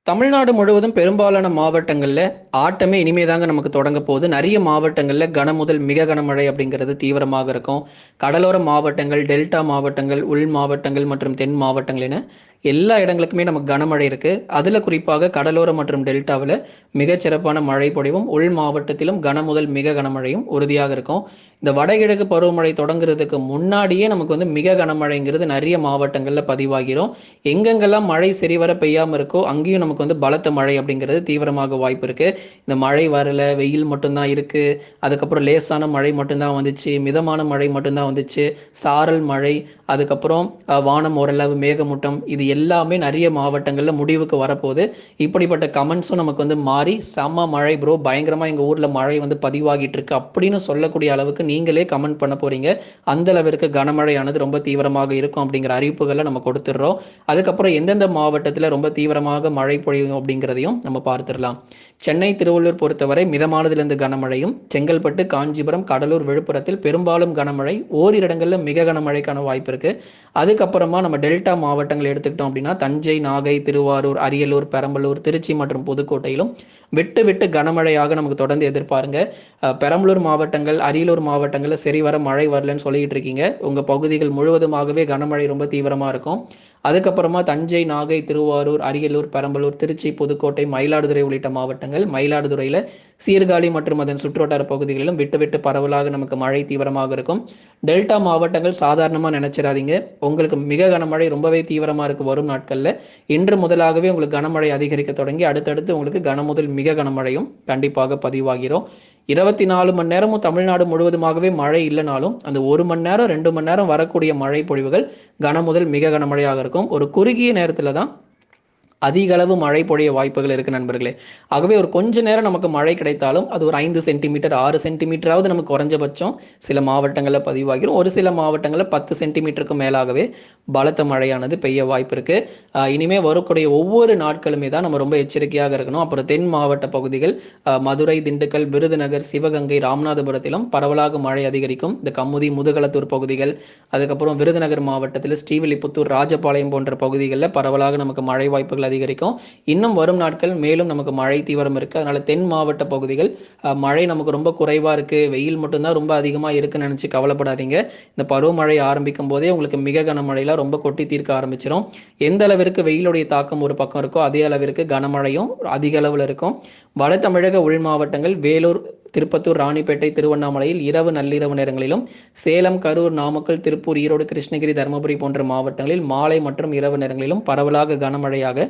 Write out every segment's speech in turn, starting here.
தமிழ்நாடு முழுவதும் பெரும்பாலான மாவட்டங்கள்ல ஆட்டமே இனிமே தாங்க நமக்கு தொடங்க போகுது. நெறைய மாவட்டங்கள்ல கனமுதல் மிக கனமழை அப்படிங்கிறது தீவிரமாக இருக்கும். கடலோர மாவட்டங்கள், டெல்டா மாவட்டங்கள், உள் மாவட்டங்கள் மற்றும் தென் மாவட்டங்கள் என எல்லா இடங்களுக்குமே நமக்கு கனமழை இருக்கு. அதுல குறிப்பாக கடலோர மற்றும் டெல்டாவுல மிகச் சிறப்பான மழை பொழிவும், உள் மாவட்டத்திலும் கனமுதல் மிக கனமழையும் உறுதியாக இருக்கும். இந்த வடகிழக்கு பருவமழை தொடங்குறதுக்கு முன்னாடியே நமக்கு மிக கனமழைங்கிறது நெறைய மாவட்டங்கள்ல பதிவாகிரும். எங்கெங்கெல்லாம் மழை சரிவர பெய்யாம இருக்கோ, அங்கேயும் நமக்கு பலத்த மழை அப்படிங்கிறது தீவிரமாக வாய்ப்பு இருக்கு. இந்த மழை வரல, வெயில் மட்டும் தான் இருக்கு. அதுக்கப்புறம் லேசான மழை மட்டும் தான் வந்துச்சு. மிதமான மழை மட்டும் தான் வந்துச்சு. சாரல் மழை, அதுக்கப்புறம் வானம் ஓரளவு மேகமூட்டம், இது எல்லாமே நிறைய மாவட்டங்கள்ல முடிவுக்கு வரப்போகுது. இப்படிப்பட்ட கமெண்ட்ஸும் நமக்கு மாறி செம்ம மழை ப்ரோ, பயங்கரமா எங்க ஊர்ல மழை பதிவாகிட்டு இருக்கு அப்படின்னு சொல்லக்கூடிய அளவுக்கு நீங்களே கமெண்ட் பண்ண போறீங்க. அந்த அளவிற்கு கனமழையானது ரொம்ப தீவிரமாக இருக்கும் அப்படிங்கிற அறிவிப்புகளை நம்ம கொடுத்துடுறோம். அதுக்கப்புறம் எந்தெந்த மாவட்டத்தில் ரொம்ப தீவிரமாக மழை பொழியும் அப்படிங்கிறதையும் நம்ம பார்த்துடலாம். சென்னை, திருவள்ளூர் பொறுத்தவரை மிதமானதிலிருந்து கனமழையும், செங்கல்பட்டு, காஞ்சிபுரம், கடலூர், விழுப்புரத்தில் பெரும்பாலும் கனமழை, ஓரிரு இடங்களில் மிக கனமழைக்கான வாய்ப்பு இருக்கு. அதுக்கப்புறமா நம்ம டெல்டா மாவட்டங்கள் எடுத்துக்கிட்டோம் அப்படின்னா தஞ்சை, நாகை, திருவாரூர், அரியலூர், பெரம்பலூர், திருச்சி மற்றும் புதுக்கோட்டையிலும் விட்டு விட்டு கனமழையாக நமக்கு தொடர்ந்து எதிர்பாருங்க. பெரம்பலூர் மாவட்டங்கள், அரியலூர் மாவட்டங்களில் சரி வர மழை வரலன்னு சொல்லிட்டு இருக்கீங்க. உங்க பகுதிகள் முழுவதுமாகவே கனமழை ரொம்ப தீவிரமா இருக்கும். அதுக்கப்புறமா தஞ்சை, நாகை, திருவாரூர், அரியலூர், பெரம்பலூர், திருச்சி, புதுக்கோட்டை, மயிலாடுதுறை உள்ளிட்ட மாவட்டங்கள், மயிலாடுதுறையில் சீர்காழி மற்றும் அதன் சுற்றுவட்டார பகுதிகளிலும் விட்டு விட்டு பரவலாக நமக்கு மழை தீவிரமாக இருக்கும். டெல்டா மாவட்டங்கள் சாதாரணமாக நினைச்சிடாதீங்க. உங்களுக்கு மிக கனமழை ரொம்பவே தீவிரமாக இருக்கு வரும் நாட்களில். இன்று முதலாகவே உங்களுக்கு கனமழை அதிகரிக்க தொடங்கி அடுத்தடுத்து உங்களுக்கு கனமுதல் மிக கனமழையும் கண்டிப்பாக பதிவாகிறோம். 24 மணி நேரமும் தமிழ்நாடு முழுவதுமாகவே மழை இல்லைனாலும் அந்த 1 மணி நேரம் 2 மணி நேரம் வரக்கூடிய மழை பொழிவுகள் கனமுதல் மிக கனமழையாக இருக்கும். ஒரு குறுகிய நேரத்தில் தான் அதிக அளவு மழை பொழிய வாய்ப்புகள் இருக்கு நண்பர்களே. ஆகவே ஒரு கொஞ்ச நேரம் நமக்கு மழை கிடைத்தாலும் அது ஒரு 5 சென்டிமீட்டர் 6 சென்டிமீட்டராவது நமக்கு குறைஞ்சபட்சம் சில மாவட்டங்களில் பதிவாகிரும். ஒரு சில மாவட்டங்களில் 10 சென்டிமீட்டருக்கு மேலாகவே பலத்த மழையானது பெய்ய வாய்ப்பு இருக்கு. இனிமே வரக்கூடிய ஒவ்வொரு நாட்களுமே தான் நம்ம ரொம்ப எச்சரிக்கையாக இருக்கணும். அப்புறம் தென் மாவட்ட பகுதிகள் மதுரை, திண்டுக்கல், விருதுநகர், சிவகங்கை, ராமநாதபுரத்திலும் பரவலாக மழை அதிகரிக்கும். இந்த கமுதி, முதுகளத்தூர் பகுதிகள், அதுக்கப்புறம் விருதுநகர் மாவட்டத்தில் ஸ்ரீவில்லிபுத்தூர், ராஜபாளையம் போன்ற பகுதிகளில் பரவலாக நமக்கு மழை வாய்ப்புகள் அதிகரிக்கும். இன்னும் வரும் நாட்கள் மேலும் நமக்கு மழை தீவிரம் இருக்கு. அதனால தென் மாவட்ட பகுதிகள் மழை நமக்கு ரொம்ப குறைவா இருக்கு, வெயில் மட்டும்தான் ரொம்ப அதிகமா இருக்குன்னு நினைச்சு கவலைப்படாதீங்க. இந்த பருவமழை ஆரம்பிக்கும் போதே உங்களுக்கு மிக கனமழைலாம் ரொம்ப கொட்டி தீர்க்க ஆரம்பிச்சிடும். எந்த அளவிற்கு வெயிலுடைய தாக்கம் ஒரு பக்கம் இருக்கோ அதே அளவிற்கு கனமழையும் அதிக அளவில் இருக்கும். வட தமிழக உள் மாவட்டங்கள் வேலூர், திருப்பத்தூர், ராணிப்பேட்டை, திருவண்ணாமலையில் இரவு நள்ளிரவு நேரங்களிலும், சேலம், கரூர், நாமக்கல், திருப்பூர், ஈரோடு, கிருஷ்ணகிரி, தருமபுரி போன்ற மாவட்டங்களில் மாலை மற்றும் இரவு நேரங்களிலும் பரவலாக கனமழையாக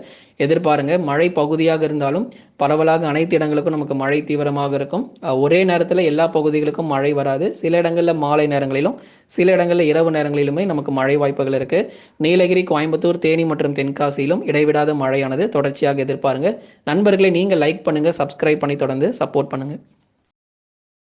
எதிர்பாருங்க. மழை பகுதியாக இருந்தாலும் பரவலாக அனைத்து இடங்களுக்கும் நமக்கு மழை தீவிரமாக இருக்கும். ஒரே நேரத்தில் எல்லா பகுதிகளுக்கும் மழை வராது. சில இடங்களில் மாலை நேரங்களிலும் சில இடங்களில் இரவு நேரங்களிலுமே நமக்கு மழை வாய்ப்புகள் இருக்கு. நீலகிரி, கோயம்புத்தூர், தேனி மற்றும் தென்காசியிலும் இடைவிடாத மழையானது தொடர்ச்சியாக எதிர்பாருங்க. நண்பர்களை நீங்கள் லைக் பண்ணுங்க, சப்ஸ்கிரைப் பண்ணி தொடர்ந்து சப்போர்ட் பண்ணுங்க.